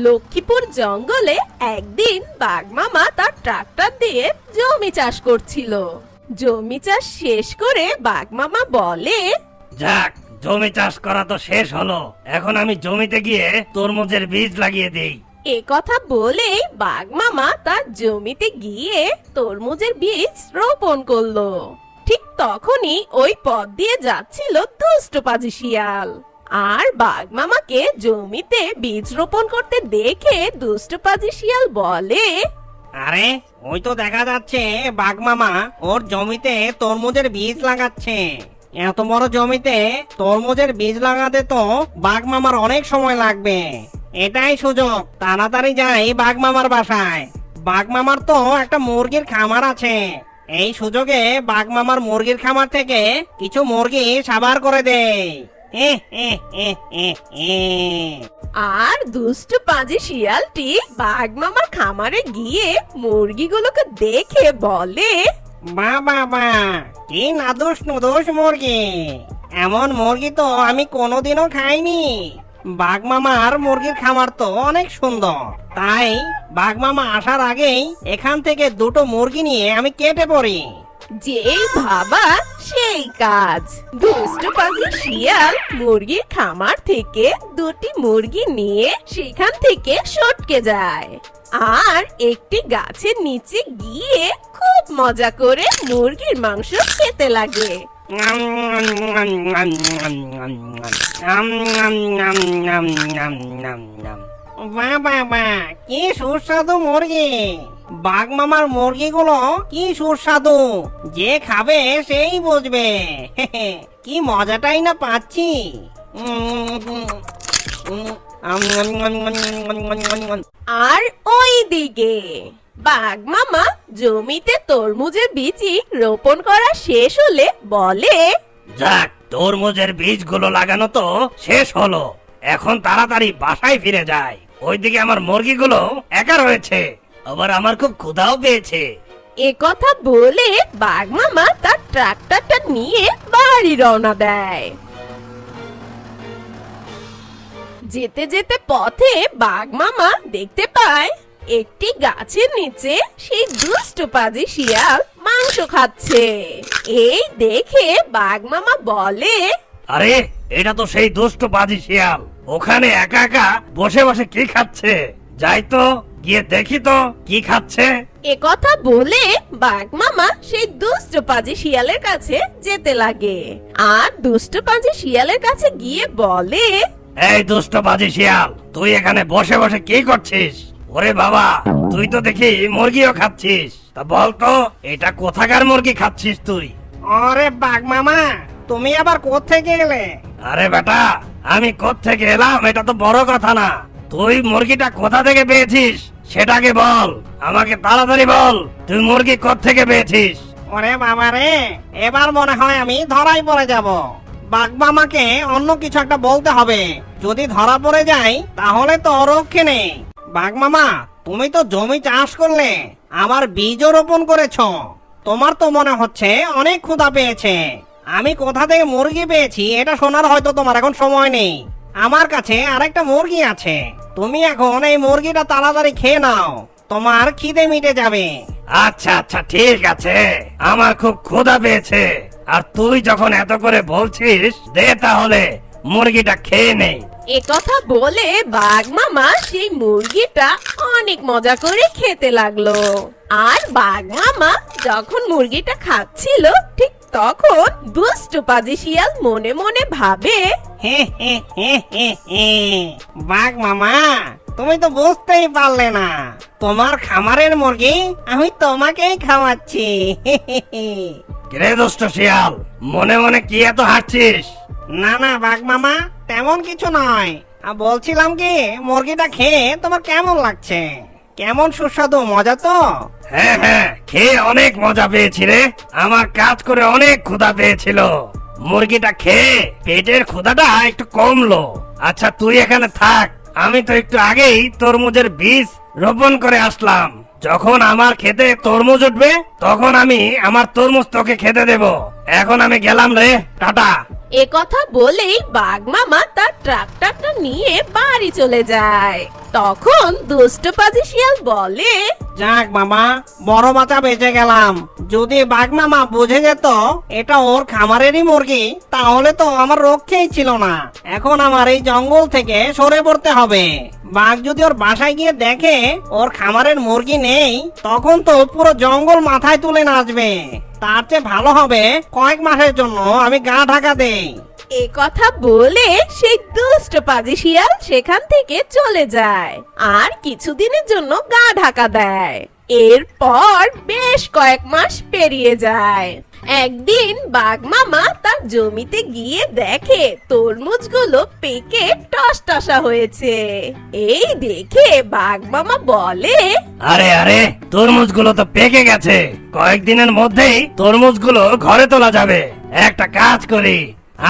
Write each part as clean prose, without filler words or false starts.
লক্ষ্মীপুর জঙ্গলে একদিন বাঘ মামা তার ট্রাক্টর দিয়ে জমি চাষ করছিল। জমি চাষ শেষ করে বাঘ মামা বলে, যাক, জমি চাষ করা তো শেষ হলো। এখন আমি জমিতে গিয়ে তরমুজের বীজ লাগিয়ে দেই। এ কথা বলে বাঘ মামা তার জমিতে গিয়ে তরমুজের বীজ রোপণ করলো। ঠিক তখনই ওই পথ দিয়ে যাচ্ছিল দুষ্ট পাজি শিয়াল। আর বাঘ মামাকে জমিতে বীজ রোপণ করতে দেখে দুষ্ট পাজি শিয়াল বলে, আরে ওই তো দেখা যাচ্ছে বাঘ মামা ওর জমিতে তরমুজের বীজ লাগাচ্ছে। এত বড় জমিতে তরমুজের বীজ লাগাতে তো বাঘ মামার অনেক সময় লাগবে। এটাই সুযোগ, তাড়াতাড়ি যাই বাঘ মামার বাসায়। বাঘ মামার তো একটা মুরগির খামার আছে। এই সুযোগে বাঘ মামার মুরগির খামার থেকে কিছু মুরগি সাবার করে দেয়। আর দুষ্ট পাজি শিয়ালটি বাঘ মামার খামারে গিয়ে মুরগিগুলোকে দেখে বলে, বাবা কি নাদুস নুদুস মুরগি! এমন মুরগি তো আমি কোনোদিনও খাইনি। বাঘ মামার মুরগির খামার তো অনেক সুন্দর, তাই বাঘ মামা আসার আগেই এখান থেকে দুটো মুরগি নিয়ে আমি কেটে পড়ি। যেই ভাবা সেই কাজ। দুষ্ট পাজি শিয়াল মুরগির খামার থেকে দুটি মুরগি নিয়ে সেখান থেকে সটকে যায় আর একটি গাছের নিচে গিয়ে খুব মজা করে মুরগির মাংস খেতে লাগে। বাবা কি সুস্বাদু মুরগি! বাঘ মামার মুরগিগুলো কি সুস্বাদু, যে খাবে সেই বুঝবে কি মজাটাই না পাচ্ছি। আর ওই দিকে বাঘ মামা জমিতে তরমুজের বীজই রোপণ করা শেষ হলে বলে, যাক, তরমুজের বীজগুলো লাগানো তো শেষ হলো। এখন তাড়াতাড়ি বাসায় ফিরে যায়। ওইদিকে আমার মুরগিগুলো একা রয়েছে, আবার আমার খুব ক্ষুধাও পেয়েছে। এ কথা বলে বাঘ মামা তার ট্রাক্টরটা নিয়ে বাড়ি রওনা দেয়। যেতে যেতে পথে বাঘ মামা দেখতে পায় একটি গাছের নিচে সেই দুষ্ট পাজি শিয়াল মাংস খাচ্ছে। এই দেখে বাঘ মামা বলে, আরে, এটা তো সেই দুষ্ট বাজি শিয়াল। ওখানে একা একা বসে বসে কি খাচ্ছে? যাই তো, গিয়ে দেখি তো কি খাচ্ছে। এ কথা বলে বাঘ মামা সেই দুষ্ট পাজি শিয়ালের কাছে যেতে লাগে আর দুষ্ট পাজি শিয়ালের কাছে গিয়ে বলে, এই দুষ্ট বাজি শিয়াল, তুই এখানে বসে বসে কি করছিস? ওরে বাবা, তুই তো দেখি মুরগিও খাচ্ছিস। তা বলতো, এটা কোথাকার মুরগি খাচ্ছিস তুই? আরে বাঘ মামা, তুমি আবার কোত্থেকে এলে? আরে বেটা, আমি কোত্থেকে এলাম এটা তো বড় কথা না। তুই মুরগিটা কোথা থেকে পেয়েছিস সেটাকে বল। আমাকে তাড়াতাড়ি বল, তুই মুরগি কোত্থেকে পেয়েছিস? ওরে বাবা রে, এবার মনে হয় আমি ধরাই পড়ে যাব। বাঘ মামাকে অন্য কিছু একটা বলতে হবে। যদি ধরা পড়ে যাই তাহলে তো রক্ষে নেই। বাঘ মামা, তুমি তো জমি চাষ করলে, আমার বীজও রোপণ করেছো। তোমার তো মনে হচ্ছে অনেক ক্ষুধা পেয়েছে। আমি কোথা থেকে মুরগি পেয়েছি এটা শোনার হয়তো তোমার এখন সময় নেই। আমার কাছে আরেকটা মুরগি আছে, তুমি এখন এই মুরগিটা তাড়াতাড়ি খেয়ে নাও, তোমার খিদে মিটে যাবে। আচ্ছা আচ্ছা, ঠিক আছে, আমার খুব ক্ষুধা পেয়েছে। আর তুই যখন এত করে বলছিস, দে তাহলে মুরগিটা খেয়ে নেই। এ কথা বলে বাঘ মামা সেই মুরগিটা অনেক মজা করে খেতে লাগলো। আর বাঘ মামা যখন মুরগিটা খাচ্ছিল ঠিক তখন দুষ্ট পাজি শিয়াল মনে মনে ভাবে, বাঘ মামা, তুমি তো বুঝতেই পারলে না, তোমার খামারের মুরগি আমি তোমাকেই খাওয়াচ্ছি। রে দুষ্ট শিয়াল, মনে মনে কি এত হাঁটছিস? না না বাঘ মামা, তেমন কিছু নয়। বলছিলাম কি, মুরগিটা খেয়ে তোমার কেমন লাগছে? কেমন সুস্বাদু, মজা তো? হ্যাঁ হ্যাঁ, খেয়ে অনেক মজা পেয়েছি রে। আমার কাজ করে অনেক ক্ষুধা পেয়েছিল। মুরগিটা খেয়ে পেটের ক্ষুধাটা একটু কমলো। আচ্ছা, তুই এখানে থাক, আমি তো একটু আগেই তরমুজের বীজ রোপণ করে আসলাম। যখন আমার খেতে তরমুজ উঠবে তখন আমি আমার তরমুজ তোকে খেতে দেব। এখন আমি গেলাম রে, টাটা। এ কথা বলেই বাঘ মামা তার ট্রাক্টরটা নিয়ে বাড়ি চলে যায়। তখন দুষ্ট পাজি শিয়াল বলে, যাক বাবা, বড় বাচ্চা বেঁচে গেলাম। যদি বাঘ মামা বুঝে যেত এটা ওর খামারেরই মুরগি, তাহলে তো আমার রক্ষেই ছিল না। এখন আমার এই জঙ্গল থেকে সরে পড়তে হবে। বাঘ যদি ওর বাসায় গিয়ে দেখে ওর খামারের মুরগি নেই, তখন তো পুরো জঙ্গল মাথায় তুলে নাচবে। তার চেয়ে ভালো হবে কয়েক মাসের জন্য আমি গা ঢাকা দেই। এ কথা বলে সেই দুষ্ট পাজি শিয়াল সেখান থেকে চলে যায় আর কিছুদিনের জন্য গা ঢাকা দেয়। এরপর বেশ কয়েক মাস পেরিয়ে যায়। একদিন বাঘ মামা তার জমিতে গিয়ে দেখে তরমুজগুলো পেকে টসটসা হয়েছে। এই দেখে বাঘ মামা বলে, আরে আরে, তরমুজগুলো তো পেকে গেছে। কয়েকদিনের মধ্যেই তরমুজগুলো ঘরে তোলা যাবে। একটা কাজ করি,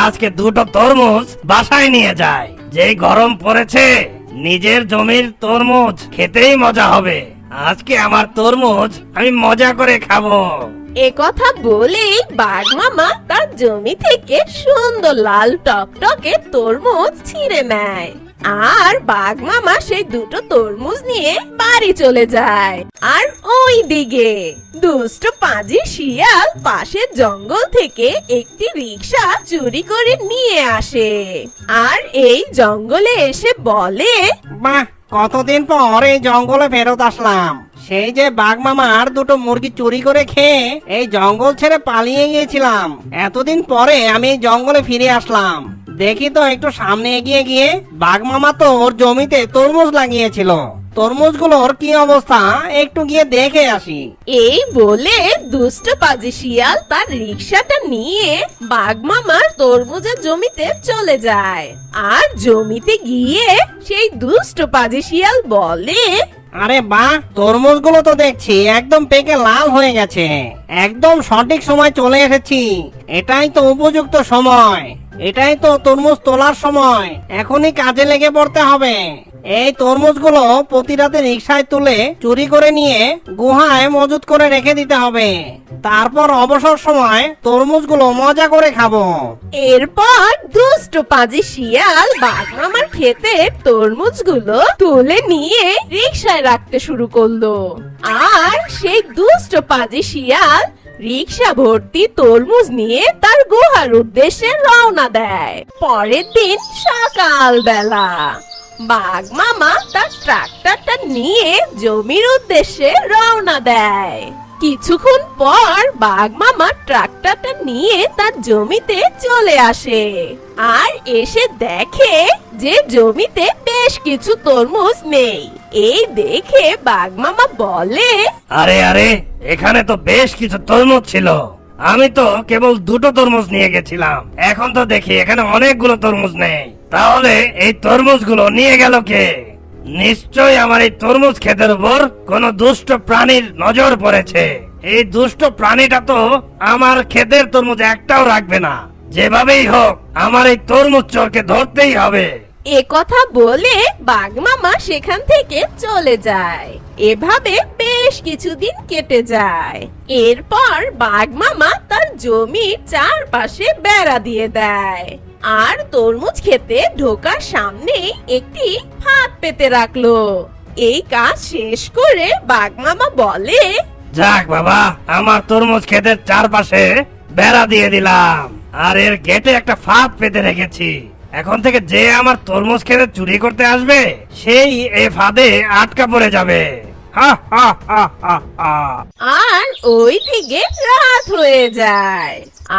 আজকে দুটো তরমুজ বাসায় নিয়ে যাই। যেই গরম পড়েছে, নিজের জমির তরমুজ খেতেই মজা হবে। আজকে আমার তরমুজ আমি মজা করে খাবো। এ কথা বলেই বাঘ মামা তার জমি থেকে সুন্দর লাল টকটকে তরমুজ ছিঁড়ে নেয় আর বাঘ মামা সেই দুটো তরমুজ নিয়ে বাড়ি চলে যায়। আর ওই দিকে দুষ্ট পাজি শিয়াল পাশের জঙ্গল থেকে একটি রিকশা চুরি করে নিয়ে আসে আর এই জঙ্গলে এসে বলে, বাহ, কতদিন পর এই জঙ্গলে ফেরত আসলাম। সেই যে বাঘ মামার দুটো মুরগি চুরি করে খেয়ে এই জঙ্গল ছেড়ে পালিয়ে গিয়েছিলাম, এতদিন পরে আমি এই জঙ্গলে ফিরে আসলাম। দেখি তো একটু সামনে এগিয়ে গিয়ে বাঘ মামা তো ওর জমিতে তরমুজ লাগিয়েছিল। তরমুজগুলোর কি অবস্থা একটু গিয়ে দেখে আসি। এই বলে দুষ্ট পাজি শিয়াল তার রিকশাটা নিয়ে বাঘ মামার তরমুজের জমিতে চলে যায় আর জমিতে গিয়ে সেই দুষ্ট পাজি শিয়াল বলে, আরে বাহ, তরমুজগুলো তো দেখছি একদম পেকে লাল হয়ে গেছে। একদম সঠিক সময় চলে এসেছি। এটাই তো উপযুক্ত সময়, এটাই তো তরমুজ তোলার সময়। এখনই কাজে লেগে পড়তে হবে। এই তরমুজগুলো প্রতি রাতে রিকশায় তুলে চুরি করে নিয়ে গুহায় মজুত করে রেখে দিতে হবে। তারপর অবসর সময় তরমুজগুলো মজা করে খাবো। এরপর দুষ্ট পাজি শিয়াল বাঘ মামার ক্ষেতে তরমুজগুলো তুলে নিয়ে রিকশায় রাখতে শুরু করলো আর সেই দুষ্ট পাজি শিয়াল রিকশা ভর্তি তরমুজ নিয়ে তার গুহার উদ্দেশ্যে রওনা দেয়। পরের দিন সকাল বেলা বাঘ মামা তার ট্রাক্টরটা নিয়ে জমির উদ্দেশ্যে রওনা দেয়। কিছুক্ষণ পর বাঘ মামা ট্রাক্টরটা নিয়ে তার জমিতে চলে আসে আর এসে দেখে যে জমিতে বেশ কিছু তরমুজ নেই। এই দেখে বাঘ মামা বলে, আরে আরে, এখানে তো বেশ কিছু তরমুজ ছিল। আমি তো কেবল দুটো তরমুজ নিয়ে গেছিলাম। এখন তো দেখি এখানে অনেকগুলো তরমুজ নেই। তাহলে এই তরমুজগুলো নিয়ে গেল কে? নিশ্চয়ই আমার এই তরমুজ ক্ষেতের উপর কোন দুষ্ট প্রাণীর নজর পড়েছে। এই দুষ্ট প্রাণীটা তো আমার ক্ষেতের তরমুজ একটাও রাখবে না। যেভাবেই হোক আমার এই তরমুজ চোরকে ধরতেই হবে। এ কথা বলে বাঘ মামা সেখান থেকে চলে যায়। এভাবে বেশ কিছুদিন কেটে যায়। এরপর বাঘ মামা তার জমির চারপাশে বেড়া দিয়ে দেয় আর তরমুজ খেতে ঢোকার সামনে একটি ফাঁদ পেতে রাখলো। এই কাজ শেষ করে বাঘ মামা বলে, যাক বাবা, আমার তরমুজ ক্ষেতের চারপাশে বেড়া দিয়ে দিলাম আর এর গেটে একটা ফাঁদ পেতে রেখেছি। এখন থেকে যে আমার তরমুজ খেতে চুরি করতে আসবে সেই এই ফাঁদে আটকা পড়ে যাবে। হা হা হা হা হা। আর ওই দিকে রাত হয়ে যায়।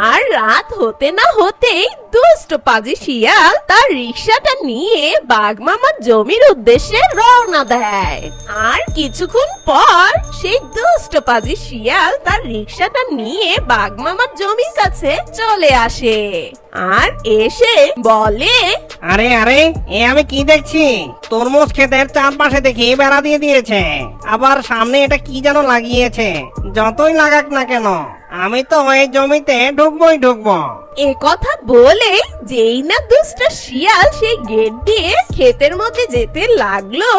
আর রাত হতে না হতেই দুষ্ট পাজি শিয়াল তার রিকশাটা নিয়ে বাঘ মামার জমির উদ্দেশ্যে রওনা দেয়। আর কিছুক্ষণ পর সেই দুষ্ট পাজি শিয়াল তার রিকশাটা নিয়ে বাঘ মামার জমির কাছে চলে আসে আর এসে বলে, আরে আরে, এ আমি কি দেখছি? তরমুজ ক্ষেতের চারপাশে দেখি বেড়া দিয়ে দিয়েছে, আবার সামনে এটা কি যেন লাগিয়েছে। যতই লাগাক না কেন, আমি তো ওই জমিতে ঢুকবোই ঢুকবো। এ কথা বলে যেই না দুষ্ট শিয়াল সেই গেট দিয়ে ক্ষেতের মধ্যে যেতে লাগলো,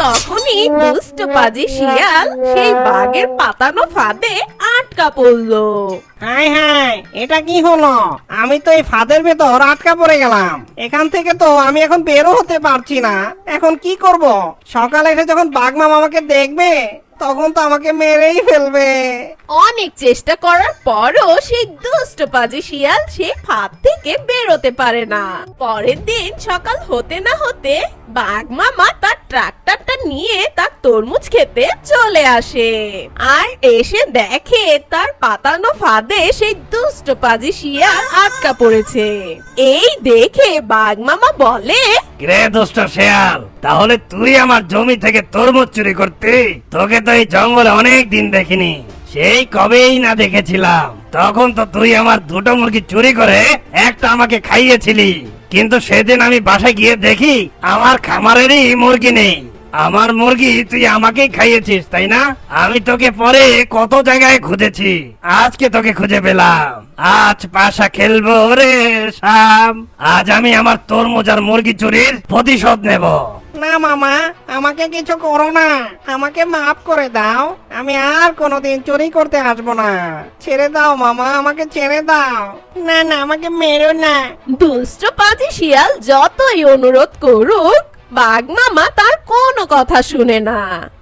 তখনই দুষ্ট পাজি শিয়াল সেই বাঘের পাতানো ফাঁদে আটকা পড়লো। হাই হাই, এটা কি হলো? আমি তো এই ফাঁদের ভেতর আটকা পড়ে গেলাম। এখান থেকে তো আমি এখন বেরো হতে পারছি না। এখন কি করব? সকালে এসে যখন বাঘ মামা আমাকে দেখবে তখন তো আমাকে মেরেই ফেলবে। অনেক চেষ্টা করার পরও সেই দুষ্ট পাজি শিয়াল সেই ফাঁদ থেকে বেরোতে পারে না। পরের দিন সকাল হতে না হতে বাঘ মামা তার ট্রাক্টরটা নিয়ে তার তরমুজ খেতে চলে আসে, আর এসে দেখে তার পাতানো ফাঁদে সেই দুষ্ট পাজি শিয়াল আটকা পড়েছে। এই দেখে বাঘ মামা বলে, রে দুষ্ট শেয়াল, তাহলে তুই আমার জমি থেকে তরমুজ চুরি করতি? তোকে তো এই জঙ্গলে অনেক দিন দেখিনি, সেই কবেই না দেখেছিলাম। তখন তো তুই আমার দুটো মুরগি চুরি করে একটা আমাকে খাইয়েছিলি, কিন্তু সেদিন আমি বাসায় গিয়ে দেখি আমার খামারেরই মুরগি নেই। আমার মুরগি তুই আমাকেই খাইয়েছিস, তাই না? আমি তোকে পরে কত জায়গায় খুঁজেছি, আজকে তোকে খুঁজে পেলাম। আজ পাশা খেলবো রে শাম, আজ আমি আমার তরমুজ আর মুরগি চুরির প্রতিশোধ নেব। না মামা, আমাকে কিছু করো না, আমাকে মাফ করে দাও। আমি আর কোনোদিন চুরি করতে আসবো না। ছেড়ে দাও মামা, আমাকে ছেড়ে দাও। না না, আমাকে মেরো না। দুষ্ট পাজি শিয়াল যতই অনুরোধ করুক বাঘ মামা তার কোনো কথা শুনে না।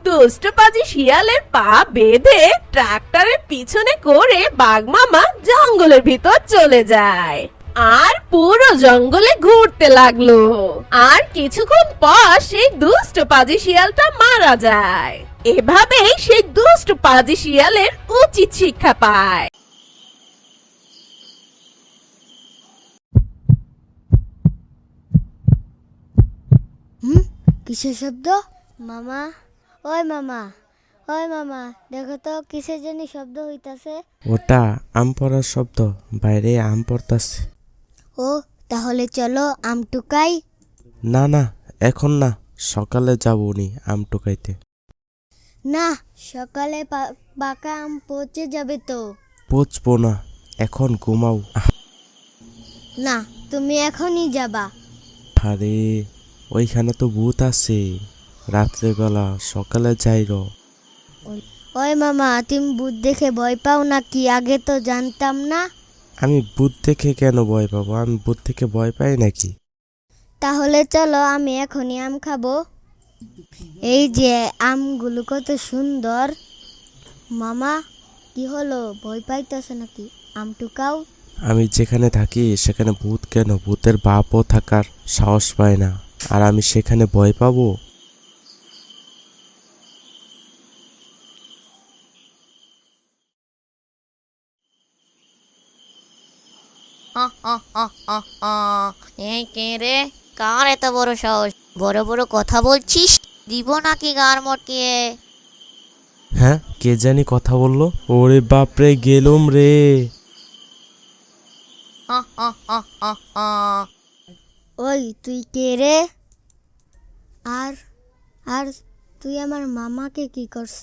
দুষ্ট পাজি শিয়ালের পা বেঁধে ট্রাক্টরের পিছনে করে বাঘ মামা জঙ্গলের ভিতর চলে যায়, আর পুরো জঙ্গলে ঘুরতে লাগলো। আর কিছুক্ষণ পর সেই দুষ্ট পাজি শিয়ালটা মারা যায়। এভাবেই সেই দুষ্ট পাজি শিয়ালের উচিত শিক্ষা পায়। কিসের শব্দ? মামা, ওই মামা, ওই মামা, দেখো তো কিসের জানি শব্দ হইতাছে। ওটা আম পড়ার শব্দ, বাইরে আম পড়তাছে। ও, তাহলে চলো আম টুকাই। না না, এখন না, সকালে যাবো নি আম টুকাইতে। না, সকালে পাকা আম পচে যাবে তো। পচবো না, এখন ঘুমাও। না, তুমি এখনই যাবা। আরে ওইখানে তো ভূত আছে, রাত্রেবেলা, সকালে যাইর। ওই মামা, তুমি ভূত দেখে ভয় পাও নাকি? আগে তো জানতাম না। আমি ভূত দেখে কেন ভয় পাবো? আমি ভূত থেকে ভয় পাই নাকি? তাহলে চলো, আমি এখনই আম খাবো। এই যে আমগুলো কত সুন্দর। মামা, কি হলো, ভয় পাইতেছে নাকি? আম টুকাও। আমি যেখানে থাকি সেখানে ভূত কেন? ভূতের বাপও থাকার সাহস পায় না, আর আমি সেখানে ভয় পাবো? এই কে রে? কার এত বড় সাহস? বড় বড় কথা বলছিস? দিব নাকি গার মটকিয়ে? হ্যাঁ, কে জানি কথা বললো? ওরে বাপরে, গেলুম রে। ওই তুই কে রে? আর আর তুই আমার মামাকে কি করছ?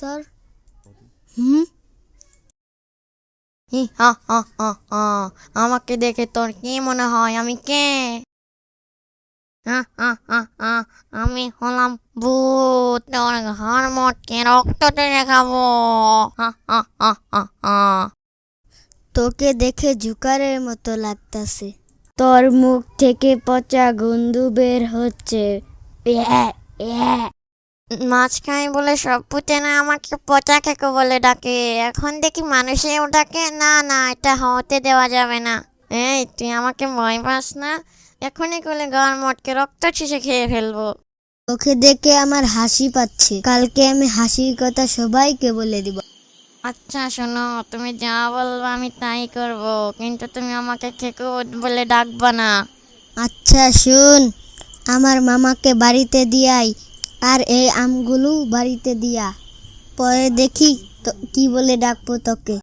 আমাকে দেখে তোর কি মনে হয় আমি কে? আমি হলাম ভূত, তোর ঘর মটকে রক্ত টেনে খাবো। তোকে দেখে জুকারের মতো লাগতাছে। তোর মুখ থেকে পচা গন্ধ বের হচ্ছে। মাছ খাই বলে সব ভূতেরা আমাকে পচা খেকো বলে ডাকে, এখন দেখি মানুষেও ডাকে। না না, এটা হতে দেওয়া যাবে না। এই তুই আমাকে ভয় পাস না? এখনই করলে গার মটকে রক্ত চুষে খেয়ে ফেলবো। তোকে দেখে আমার হাসি পাচ্ছে। কালকে আমি হাসির কথা সবাইকে বলে দিব। আচ্ছা শোনো, তুমি যা বলবো আমি তাই করব, কিন্তু তুমি আমাকে খেকো বলে ডাকবা না। আচ্ছা শুন, আমার মামাকে বাড়িতে দিয়াই, আর এই আমগুলো বাড়িতে দিয়া, পরে দেখি কি বলে ডাকবো তোকে।